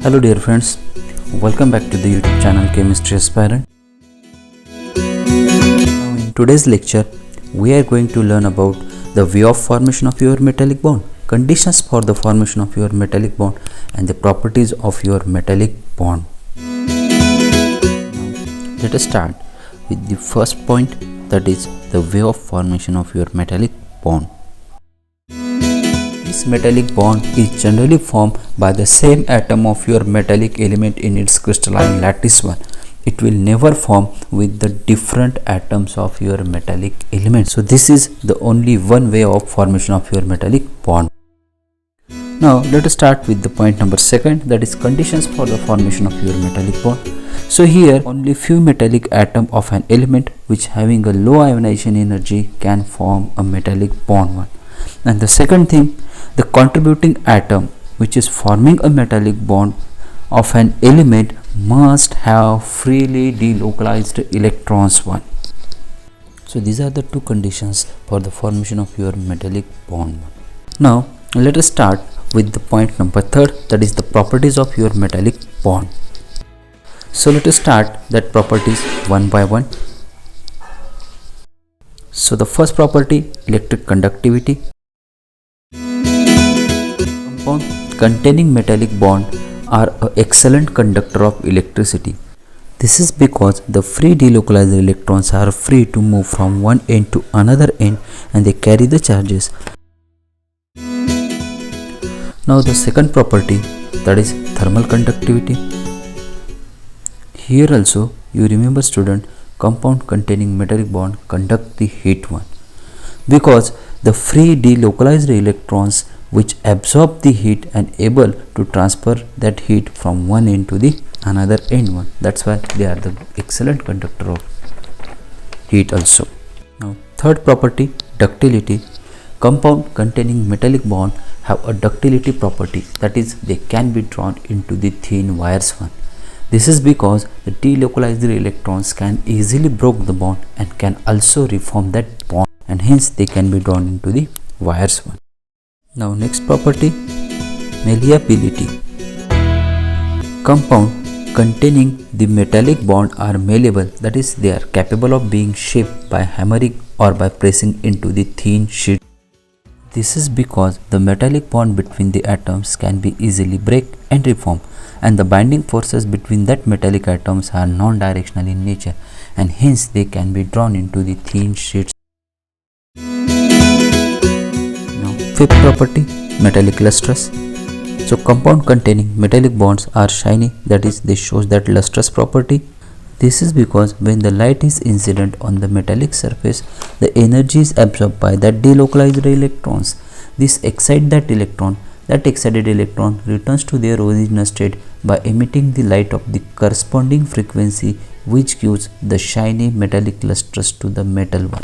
Hello dear friends, welcome back to the YouTube channel Chemistry Aspirant. Now in today's lecture, we are going to learn about the way of formation of your metallic bond, conditions for the formation of your metallic bond and the properties of your metallic bond. Now, let us start with the first point, that is the way of formation of your metallic bond. This metallic bond is generally formed by the same atom of your metallic element in its crystalline lattice one. It will never form with the different atoms of your metallic element. So this is the only one way of formation of your metallic bond. Now let us start with the point number 2, that is conditions for the formation of your metallic bond. So here only few metallic atom of an element which having a low ionization energy can form a metallic bond one. And the second thing, the contributing atom which is forming a metallic bond of an element must have freely delocalized electrons one. So these are the two conditions for the formation of your metallic bond. Now let us start with the point number 3, that is the properties of your metallic bond. So let us start that properties one by one. So the first property, electric conductivity. Compound containing metallic bond are an excellent conductor of electricity. This is because the free delocalized electrons are free to move from one end to another end and they carry the charges. Now the second property, that is thermal conductivity. Here also you remember student, compound containing metallic bond conduct the heat one, because the free delocalized electrons which absorb the heat and able to transfer that heat from one end to the another end one. That's why they are the excellent conductor of heat also. Now third property, ductility. Compound containing metallic bond have a ductility property, that is they can be drawn into the thin wires one. This is because the delocalized electrons can easily break the bond and can also reform that bond, and hence they can be drawn into the wires one. Now next property, malleability. Compound containing the metallic bond are malleable, that is they are capable of being shaped by hammering or by pressing into the thin sheet. This is because the metallic bond between the atoms can be easily break and reform, and the binding forces between that metallic atoms are non-directional in nature, and hence they can be drawn into the thin sheets. Now fifth property, metallic lustrous. So compound containing metallic bonds are shiny, that is they shows that lustrous property. This is because when the light is incident on the metallic surface, the energy is absorbed by that delocalized electrons. This excites that electron. That excited electron returns to their original state by emitting the light of the corresponding frequency, which gives the shiny metallic lustrous to the metal one.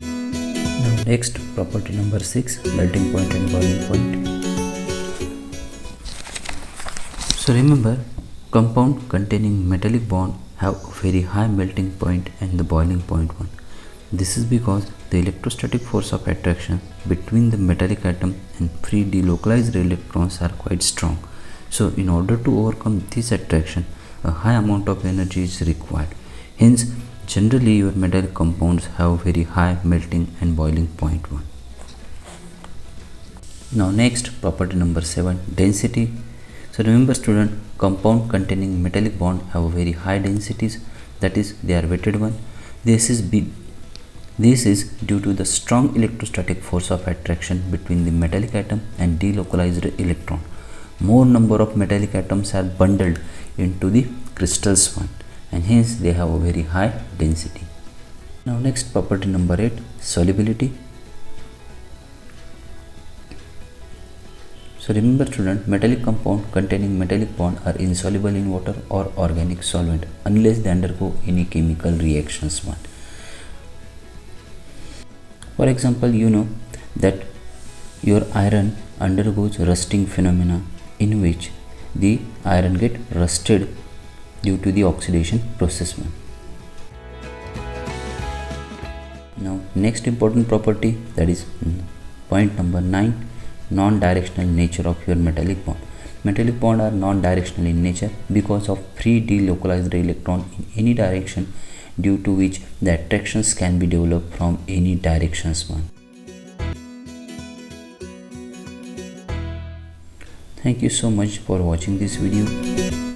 Now next, property number 6, melting point and boiling point. So remember, compound containing metallic bond have a very high melting point and the boiling point one. This is because the electrostatic force of attraction between the metallic atom and free delocalized electrons are quite strong. So in order to overcome this attraction, a high amount of energy is required. Hence generally your metallic compounds have very high melting and boiling point one. Now next, property number 7, density. So remember student, compound containing metallic bond have very high densities, that is they are weighted one. This is due to the strong electrostatic force of attraction between the metallic atom and delocalized electron. More number of metallic atoms are bundled into the crystals one, and hence they have a very high density. Now next, property number 8, solubility. So remember student, metallic compound containing metallic bond are insoluble in water or organic solvent unless they undergo any chemical reactions one. For example, you know that your iron undergoes rusting phenomena, in which the iron get rusted due to the oxidation process one. Now next important property, that is point number 9, non-directional nature of your metallic bond. Metallic bonds are non-directional in nature because of free delocalized electron in any direction, due to which the attractions can be developed from any directions one. Thank you so much for watching this video.